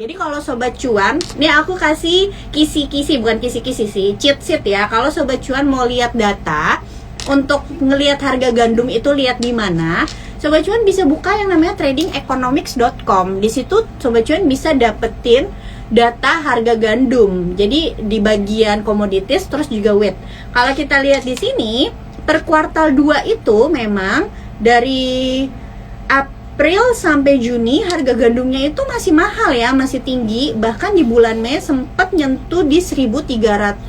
Jadi kalau sobat cuan, ini aku kasih kisi-kisi, bukan kisi-kisi sih, cheat sheet ya. Kalau sobat cuan mau lihat data untuk ngelihat harga gandum itu lihat di mana, sobat cuan bisa buka yang namanya tradingeconomics.com. Di situ sobat cuan bisa dapetin data harga gandum. Jadi di bagian komoditis terus juga weight. Kalau kita lihat di sini per kuartal 2 itu memang dari April sampai Juni harga gandumnya itu masih mahal ya, masih tinggi. Bahkan di bulan Mei sempat nyentuh di 1.300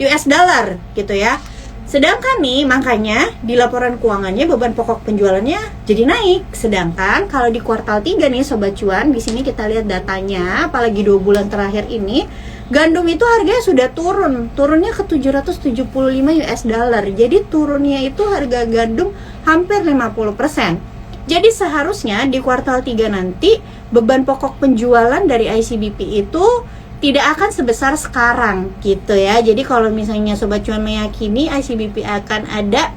US dollar gitu ya. Sedangkan nih makanya di laporan keuangannya beban pokok penjualannya jadi naik. Sedangkan kalau di kuartal 3 nih sobat cuan, di sini kita lihat datanya, apalagi 2 bulan terakhir ini, gandum itu harganya sudah turunnya ke 775 US dollar. Jadi turunnya itu harga gandum hampir 50%. Jadi seharusnya di kuartal 3 nanti beban pokok penjualan dari ICBP itu tidak akan sebesar sekarang gitu ya. Jadi kalau misalnya sobat cuan meyakini ICBP akan ada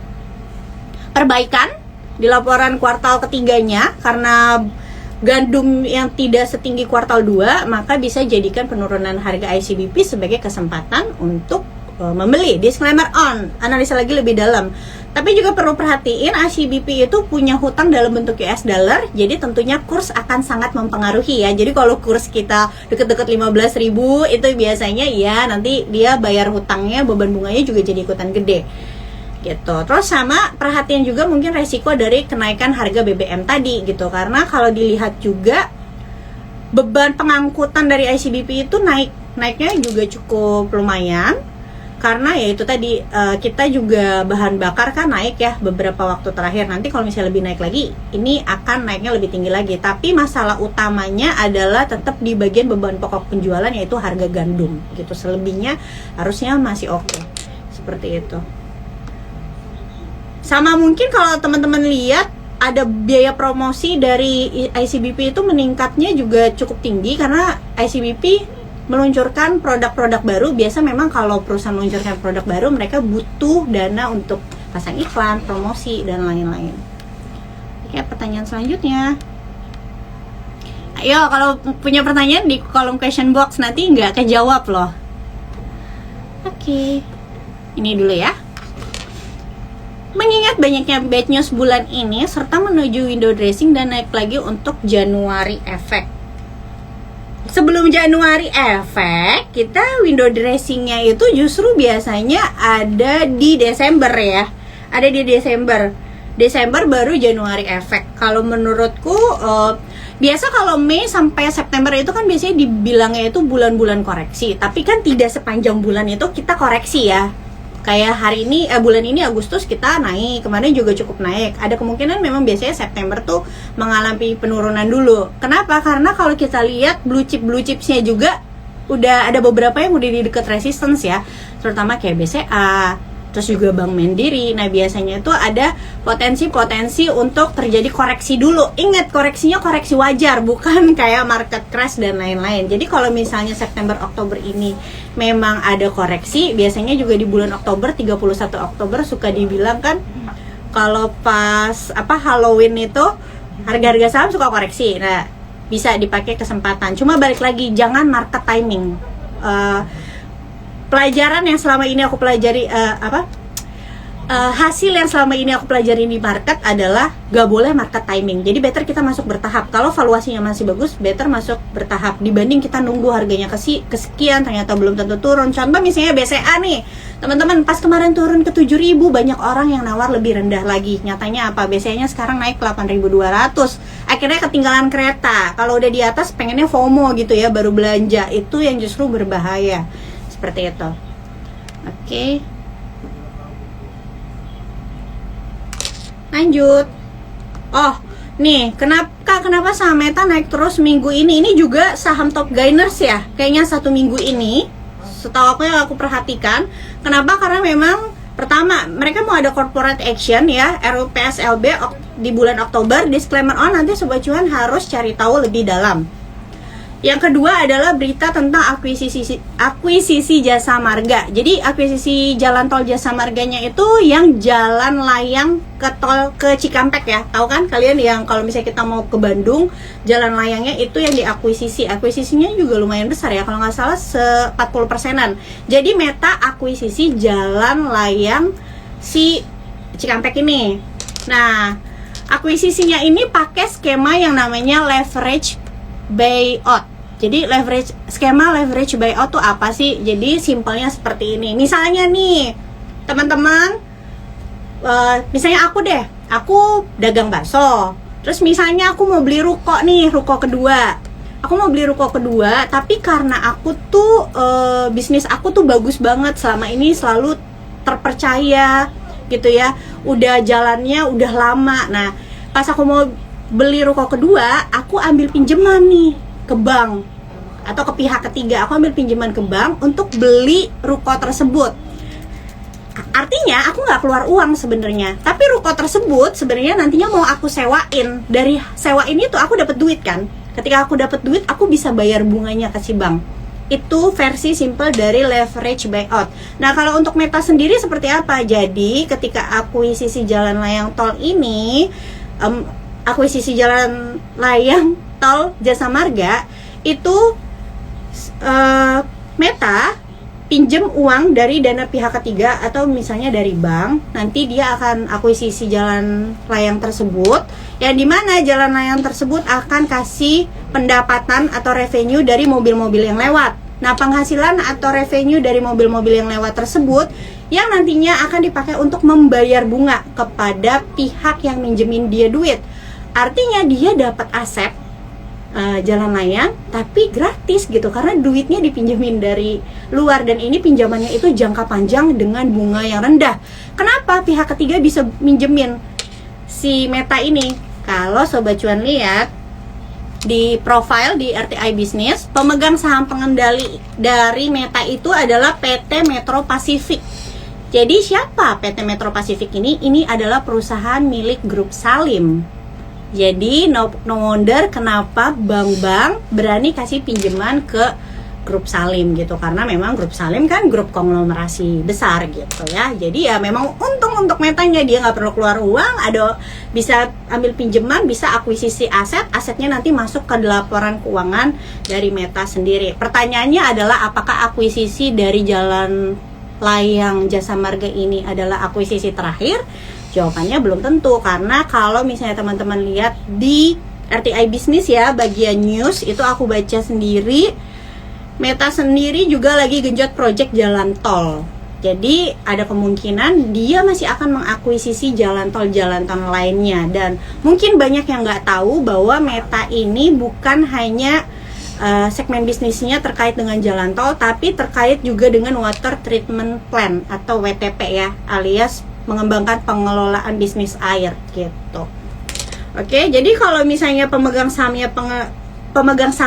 perbaikan di laporan kuartal ketiganya karena gandum yang tidak setinggi kuartal 2, maka bisa jadikan penurunan harga ICBP sebagai kesempatan untuk membeli. Disclaimer on, analisa lagi lebih dalam. Tapi juga perlu perhatiin ICBP itu punya hutang dalam bentuk US dollar, jadi tentunya kurs akan sangat mempengaruhi ya. Jadi kalau kurs kita deket-deket 15.000 itu biasanya ya nanti dia bayar hutangnya, beban bunganya juga jadi ikutan gede gitu. Terus sama perhatian juga mungkin resiko dari kenaikan harga BBM tadi gitu, karena kalau dilihat juga beban pengangkutan dari ICBP itu naiknya juga cukup lumayan. Karena ya itu tadi kita juga bahan bakar kan naik ya beberapa waktu terakhir. Nanti kalau misalnya lebih naik lagi, ini akan naiknya lebih tinggi lagi. Tapi masalah utamanya adalah tetap di bagian beban pokok penjualan, yaitu harga gandum gitu. Selebihnya harusnya masih oke. Seperti itu. Sama mungkin kalau teman-teman lihat ada biaya promosi dari ICBP itu meningkatnya juga cukup tinggi karena ICBP meluncurkan produk-produk baru. Biasa memang kalau perusahaan meluncurkan produk baru, mereka butuh dana untuk pasang iklan, promosi, dan lain-lain. Oke, pertanyaan selanjutnya. Ayo, kalau punya pertanyaan di kolom question box, nanti nggak kejawab loh. Oke, ini dulu ya. Mengingat banyaknya bad news bulan ini, serta menuju window dressing dan naik lagi untuk Januari effect. Sebelum Januari efek, kita window dressingnya itu justru biasanya ada di Desember ya. Ada di Desember. Desember baru Januari efek. Kalau menurutku biasa kalau Mei sampai September itu kan biasanya dibilangnya itu bulan-bulan koreksi. Tapi kan tidak sepanjang bulan itu kita koreksi ya. Kayak hari ini, bulan ini Agustus kita naik, kemarin juga cukup naik. Ada kemungkinan memang biasanya September tuh mengalami penurunan dulu. Kenapa? Karena kalau kita lihat blue chipsnya juga udah ada beberapa yang udah di dekat resistance ya, terutama kayak BCA, terus juga Bank Mandiri. Nah biasanya itu ada potensi untuk terjadi koreksi dulu. Ingat, koreksinya koreksi wajar, bukan kayak market crash dan lain-lain. Jadi kalau misalnya September Oktober ini memang ada koreksi, biasanya juga di bulan Oktober, 31 Oktober suka dibilang kan kalau pas Halloween itu harga-harga saham suka koreksi. Nah, bisa dipakai kesempatan. Cuma balik lagi, jangan market timing. Pelajaran yang selama ini aku pelajari hasil yang selama ini aku pelajari di market adalah gak boleh market timing. Jadi better kita masuk bertahap. Kalau valuasinya masih bagus, better masuk bertahap dibanding kita nunggu harganya kesekian ternyata belum tentu turun. Contoh misalnya BCA nih, teman-teman, pas kemarin turun ke 7.000, banyak orang yang nawar lebih rendah lagi. Nyatanya apa? BCA-nya sekarang naik 8.200. Akhirnya ketinggalan kereta. Kalau udah di atas pengennya FOMO gitu ya, baru belanja. Itu yang justru berbahaya. Seperti itu. Oke. Lanjut. Oh, nih, kenapa saham Meta naik terus minggu ini? Ini juga saham top gainers ya. Kayaknya 1 minggu ini, setahu aku yang aku perhatikan. Kenapa? Karena memang pertama, mereka mau ada corporate action ya, RUPSLB di bulan Oktober. Disclaimer on, nanti sobat cuan harus cari tahu lebih dalam. Yang kedua adalah berita tentang akuisisi jasa marga. Jadi akuisisi jalan tol jasa marganya itu yang jalan layang ke Cikampek ya. Tahu kan kalian yang kalau misalnya kita mau ke Bandung, jalan layangnya itu yang diakuisisi. Akuisisinya juga lumayan besar ya, kalau nggak salah 40%-an. Jadi Meta akuisisi jalan layang si Cikampek ini. Nah, akuisisinya ini pakai skema yang namanya leverage buyout. Jadi skema leverage buyout tuh apa sih? Jadi simpelnya seperti ini. Misalnya nih, teman-teman, misalnya aku dagang bakso. Terus misalnya aku mau beli ruko nih, ruko kedua. Aku mau beli ruko kedua, tapi karena aku tuh bisnis aku tuh bagus banget selama ini, selalu terpercaya gitu ya. Udah jalannya udah lama. Nah, pas aku mau beli ruko kedua, aku ambil pinjaman nih ke bank atau ke pihak ketiga. Aku ambil pinjaman ke bank untuk beli ruko tersebut. Artinya aku nggak keluar uang sebenarnya, tapi ruko tersebut sebenarnya nantinya mau aku sewain. Dari sewa ini tuh aku dapat duit kan. Ketika aku dapat duit, aku bisa bayar bunganya ke si bank. Itu versi simple dari leverage buyout. Nah, kalau untuk Meta sendiri seperti apa? Jadi ketika akuisisi jalan layang tol ini, akuisisi jalan layang tol jasa marga itu Meta pinjem uang dari dana pihak ketiga atau misalnya dari bank. Nanti dia akan akuisisi jalan layang tersebut, yang dimana jalan layang tersebut akan kasih pendapatan atau revenue dari mobil-mobil yang lewat. Nah, penghasilan atau revenue dari mobil-mobil yang lewat tersebut yang nantinya akan dipakai untuk membayar bunga kepada pihak yang minjemin dia duit. Artinya dia dapat aset jalan layang tapi gratis gitu, karena duitnya dipinjemin dari luar, dan ini pinjamannya itu jangka panjang dengan bunga yang rendah. Kenapa pihak ketiga bisa minjemin si Meta ini? Kalau Sobat Cuan lihat di profile di RTI Bisnis, pemegang saham pengendali dari Meta itu adalah PT Metro Pasifik. Jadi siapa PT Metro Pasifik ini? Ini adalah perusahaan milik Grup Salim. Jadi no wonder kenapa bank-bank berani kasih pinjaman ke Grup Salim gitu, karena memang Grup Salim kan grup konglomerasi besar gitu ya. Jadi ya memang untung untuk Metanya, dia nggak perlu keluar uang, ada bisa ambil pinjaman, bisa akuisisi asetnya nanti masuk ke laporan keuangan dari Meta sendiri. Pertanyaannya adalah apakah akuisisi dari jalan layang jasa marga ini adalah akuisisi terakhir? Jawabannya belum tentu, karena kalau misalnya teman-teman lihat di RTI Bisnis ya, bagian news itu aku baca sendiri, Meta sendiri juga lagi genjot project jalan tol. Jadi ada kemungkinan dia masih akan mengakuisisi jalan tol lainnya. Dan mungkin banyak yang nggak tahu bahwa Meta ini bukan hanya segmen bisnisnya terkait dengan jalan tol, tapi terkait juga dengan water treatment plant atau WTP ya, alias mengembangkan pengelolaan bisnis air gitu. Oke, jadi kalau misalnya pemegang saham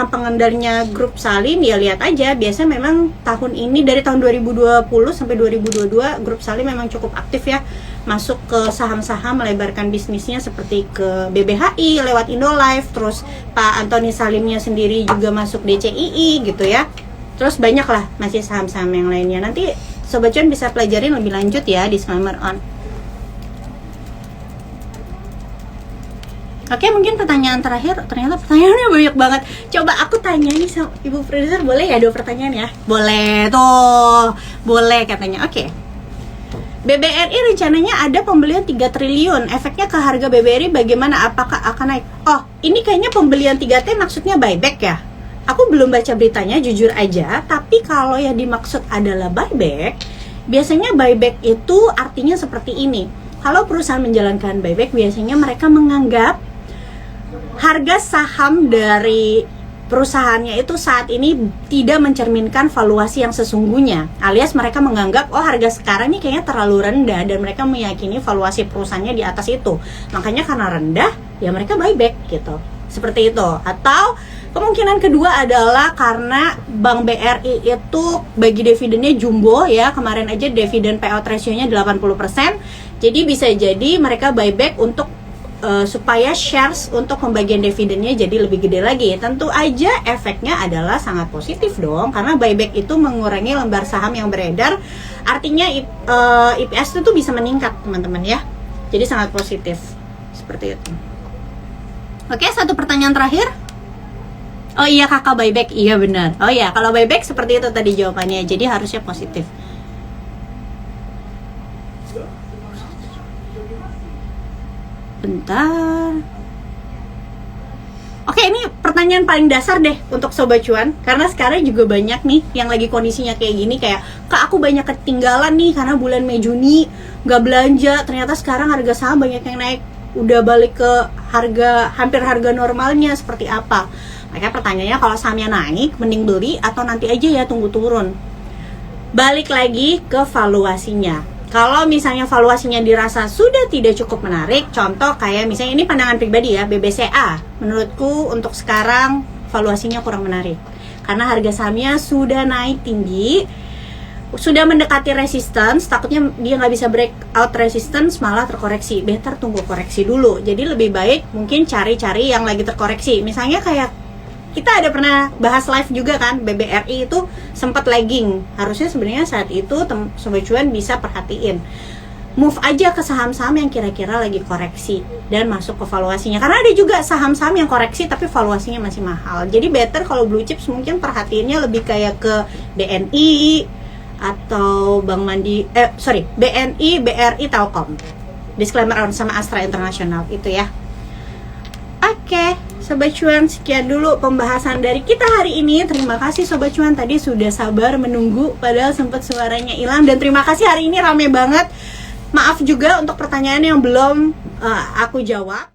pengendalinya Grup Salim, ya lihat aja, biasa memang tahun ini dari tahun 2020 sampai 2022 Grup Salim memang cukup aktif ya, masuk ke saham-saham, melebarkan bisnisnya seperti ke BBHI lewat Indolife, terus Pak Antoni Salimnya sendiri juga masuk DCII gitu ya. Terus banyak lah masih saham-saham yang lainnya. Nanti Sobat Cuan bisa pelajarin lebih lanjut ya, disclaimer on. Oke, mungkin pertanyaan terakhir, ternyata pertanyaannya banyak banget. Coba aku tanya nih sama Ibu Produser, boleh ya 2 pertanyaan ya? Boleh tuh, boleh katanya. Oke. BBRI rencananya ada pembelian 3 triliun. Efeknya ke harga BBRI bagaimana? Apakah akan naik? Oh, ini kayaknya pembelian 3T maksudnya buyback ya? Aku belum baca beritanya jujur aja, tapi kalau yang dimaksud adalah buyback, biasanya buyback itu artinya seperti ini. Kalau perusahaan menjalankan buyback, biasanya mereka menganggap harga saham dari perusahaannya itu saat ini tidak mencerminkan valuasi yang sesungguhnya, alias mereka menganggap oh harga sekarang ini kayaknya terlalu rendah, dan mereka meyakini valuasi perusahaannya di atas itu, makanya karena rendah ya mereka buyback gitu, seperti itu. Atau kemungkinan kedua adalah karena Bank BRI itu bagi dividennya jumbo ya, kemarin aja dividen payout ratio-nya 80%, jadi bisa jadi mereka buyback untuk supaya shares untuk pembagian dividennya jadi lebih gede lagi. Tentu aja efeknya adalah sangat positif dong, karena buyback itu mengurangi lembar saham yang beredar, artinya EPS itu bisa meningkat teman-teman ya. Jadi sangat positif seperti itu. Oke, satu pertanyaan terakhir. Oh iya kakak, buyback, iya benar. Oh iya, kalau buyback seperti itu tadi jawabannya, jadi harusnya positif. Bentar. Oke, ini pertanyaan paling dasar deh untuk Sobat Cuan, karena sekarang juga banyak nih yang lagi kondisinya kayak gini, kayak kak aku banyak ketinggalan nih karena bulan Mei Juni nggak belanja, ternyata sekarang harga saham banyak yang naik, udah balik ke hampir harga normalnya, seperti apa? Makanya pertanyaannya, kalau sahamnya naik mending beli atau nanti aja ya tunggu turun? Balik lagi ke valuasinya. Kalau misalnya valuasinya dirasa sudah tidak cukup menarik, contoh kayak misalnya ini pandangan pribadi ya, BBCA, menurutku untuk sekarang valuasinya kurang menarik karena harga sahamnya sudah naik tinggi, sudah mendekati resistance, takutnya dia nggak bisa break out resistance malah terkoreksi. Better tunggu koreksi dulu. Jadi lebih baik mungkin cari-cari yang lagi terkoreksi. Misalnya kayak kita ada pernah bahas live juga kan, BBRI itu sempat lagging. Harusnya sebenarnya saat itu Sobat Cuan bisa perhatiin, move aja ke saham-saham yang kira-kira lagi koreksi dan masuk ke valuasinya. Karena ada juga saham-saham yang koreksi tapi valuasinya masih mahal. Jadi better kalau blue chips mungkin perhatiinnya lebih kayak ke BNI atau BNI, BRI, Telkom. Disclaimer sama Astra International itu ya. Oke, Sobat Cuan, sekian dulu pembahasan dari kita hari ini. Terima kasih Sobat Cuan tadi sudah sabar menunggu padahal sempat suaranya hilang, dan terima kasih hari ini rame banget. Maaf juga untuk pertanyaan yang belum aku jawab.